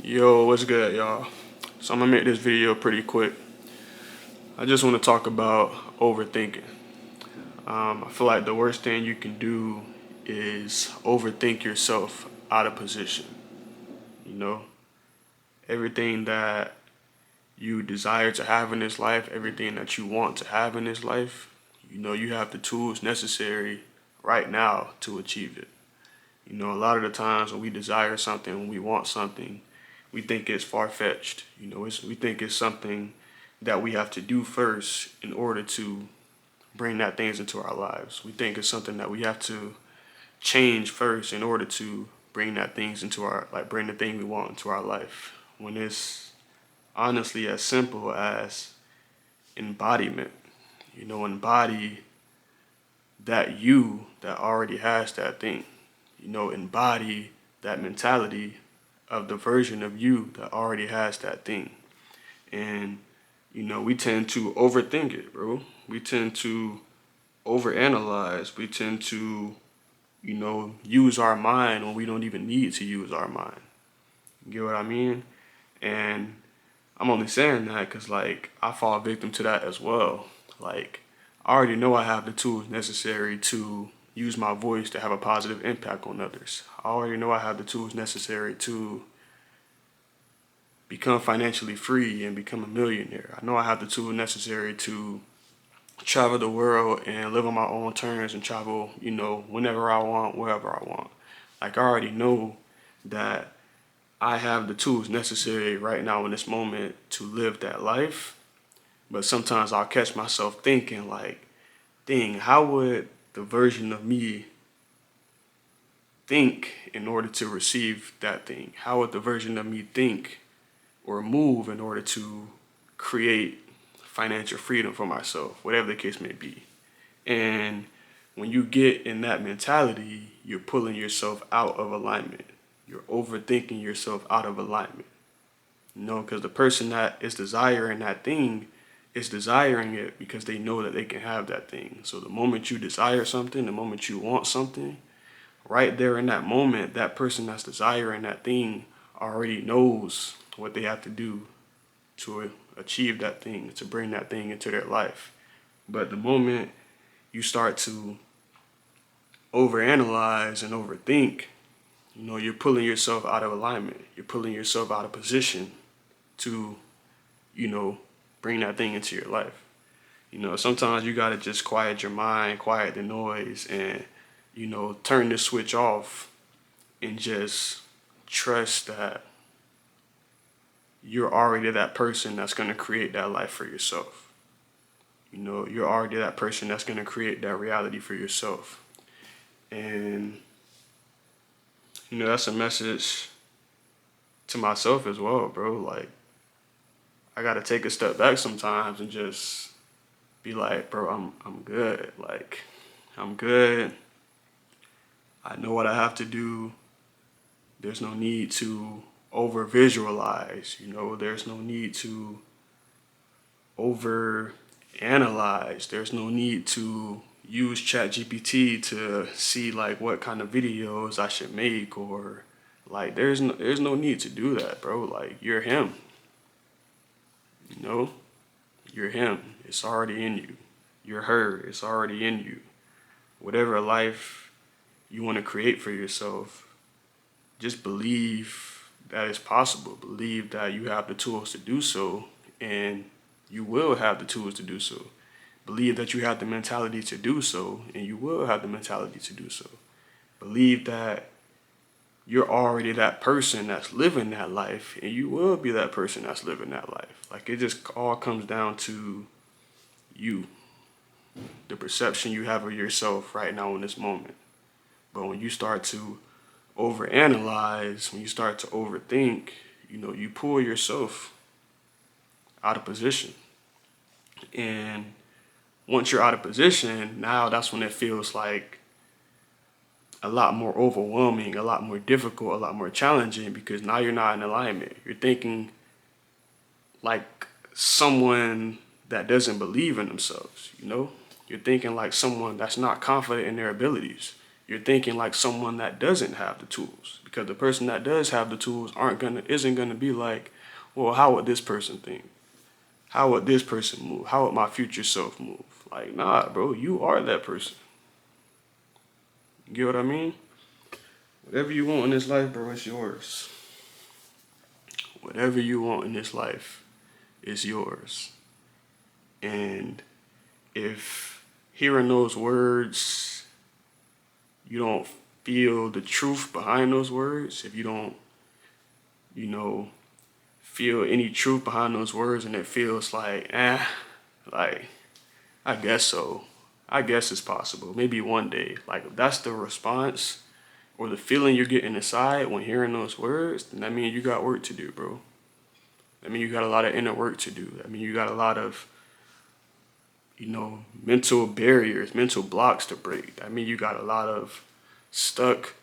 Yo, what's good, y'all? So I'm gonna make this video pretty quick. I just want to talk about overthinking. I feel like the worst thing you can do is overthink yourself out of position. You know, everything that you desire to have in this life, everything that you want to have in this life, you have the tools necessary right now to achieve it. A lot of the times when we desire something, when we want something, we think it's far-fetched. We think it's something that we have to do first in order to bring that things into our lives. We think it's something that we have to change first in order to bring that things into bring the thing we want into our life. When it's honestly as simple as embodiment. Embody that you that already has that thing. Embody that mentality of the version of you that already has that thing. And, we tend to overthink it, bro. We tend to overanalyze. We tend to, use our mind when we don't even need to use our mind. You get what I mean? And I'm only saying that because, I fall victim to that as well. I already know I have the tools necessary to use my voice to have a positive impact on others. I already know I have the tools necessary to become financially free and become a millionaire. I know I have the tools necessary to travel the world and live on my own terms and travel, whenever I want, wherever I want. I already know that I have the tools necessary right now in this moment to live that life. But sometimes I'll catch myself thinking dang, how would the version of me think in order to receive that thing? How would the version of me think or move in order to create financial freedom for myself, whatever the case may be? And when you get in that mentality, you're pulling yourself out of alignment. You're overthinking yourself out of alignment. Because the person that is desiring that thing is desiring it because they know that they can have that thing. So the moment you desire something, the moment you want something, right there in that moment, that person that's desiring that thing already knows what they have to do to achieve that thing, to bring that thing into their life. But the moment you start to overanalyze and overthink, you're pulling yourself out of alignment. You're pulling yourself out of position to, bring that thing into your life. Sometimes you got to just quiet your mind, quiet the noise, and, turn the switch off and just trust that you're already that person that's going to create that life for yourself. You're already that person that's going to create that reality for yourself. And, that's a message to myself as well, bro. I got to take a step back sometimes and just be like, bro, I'm good. I'm good. I know what I have to do. There's no need to over visualize, there's no need to over analyze. There's no need to use ChatGPT to see what kind of videos I should make, or there's no need to do that, bro. You're him. You're him. It's already in you. You're her. It's already in you. Whatever life you want to create for yourself, just believe that it's possible. Believe that you have the tools to do so, and you will have the tools to do so. Believe that you have the mentality to do so, and you will have the mentality to do so. Believe that you're already that person that's living that life, and you will be that person that's living that life. It just all comes down to you, the perception you have of yourself right now in this moment. But when you start to overanalyze, when you start to overthink, you pull yourself out of position. And once you're out of position, now that's when it feels like a lot more overwhelming, a lot more difficult, a lot more challenging, because now you're not in alignment. You're thinking like someone that doesn't believe in themselves, You're thinking like someone that's not confident in their abilities. you're thinking like someone that doesn't have the tools. Because the person that does have the tools isn't gonna be like, well, how would this person think? How would this person move? How would my future self move? Like, nah, bro, you are that person. You get what I mean? Whatever you want in this life, bro, it's yours. Whatever you want in this life is yours. And if hearing those words, you don't feel the truth behind those words, if you don't, feel any truth behind those words and it feels like, like, I guess so. I guess it's possible. Maybe one day. Like, if that's the response or the feeling you're getting inside when hearing those words, then that means you got work to do, bro. I mean, you got a lot of inner work to do. I mean, you got a lot of, mental barriers, mental blocks to break. I mean, you got a lot of stuck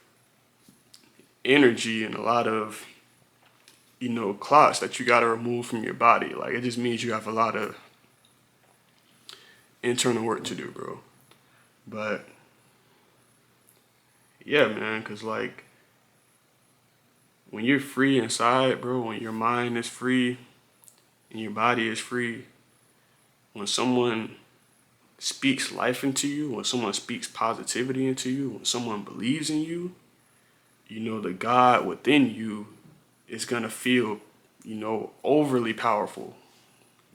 energy and a lot of, clots that you got to remove from your body. Like, it just means you have a lot of internal work to do, bro. But, yeah, man, because, like, when you're free inside, bro, when your mind is free and your body is free, when someone speaks life into you, when someone speaks positivity into you, when someone believes in you, the God within you is going to feel, overly powerful.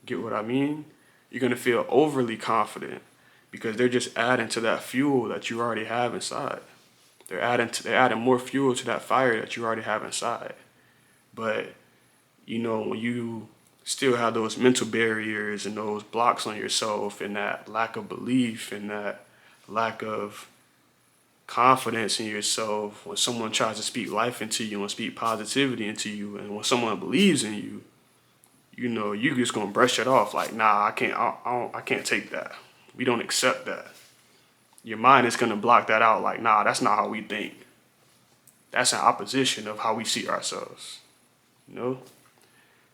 Get what I mean? You're going to feel overly confident because they're just adding to that fuel that you already have inside. They're adding more fuel to that fire that you already have inside. But, when you still have those mental barriers and those blocks on yourself and that lack of belief and that lack of confidence in yourself, when someone tries to speak life into you and speak positivity into you, and when someone believes in you, you just gonna brush it off like, nah, I can't take that. We don't accept that. Your mind is gonna block that out like, nah, that's not how we think. That's an opposition of how we see ourselves.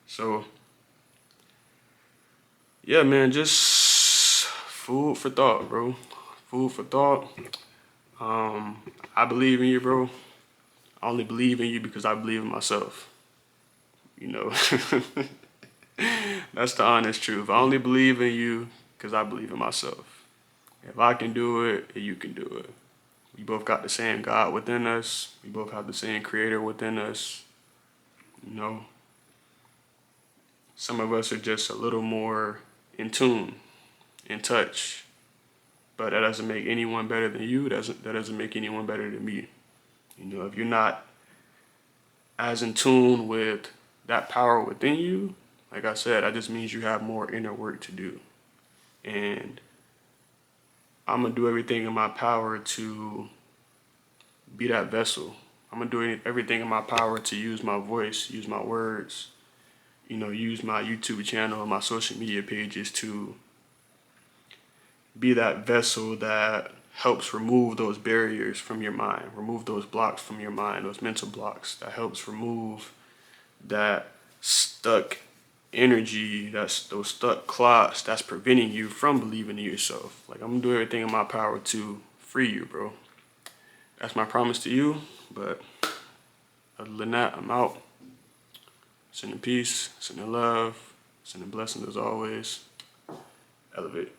So, yeah, man, just food for thought, bro. Food for thought. I believe in you, bro. I only believe in you because I believe in myself. That's the honest truth. I only believe in you because I believe in myself. If I can do it, you can do it. We both got the same God within us. We both have the same creator within us. Some of us are just a little more in tune, in touch. But that doesn't make anyone better than you. That doesn't make anyone better than me. If you're not as in tune with that power within you, like I said, that just means you have more inner work to do. And I'm going to do everything in my power to be that vessel. I'm going to do everything in my power to use my voice, use my words, use my YouTube channel and my social media pages to be that vessel that helps remove those barriers from your mind, remove those blocks from your mind, those mental blocks, that helps remove that stuck energy, those stuck clots that's preventing you from believing in yourself. Like, I'm gonna do everything in my power to free you, bro. That's my promise to you. But other than that, I'm out. Sending peace, sending love, sending blessings as always. Elevate.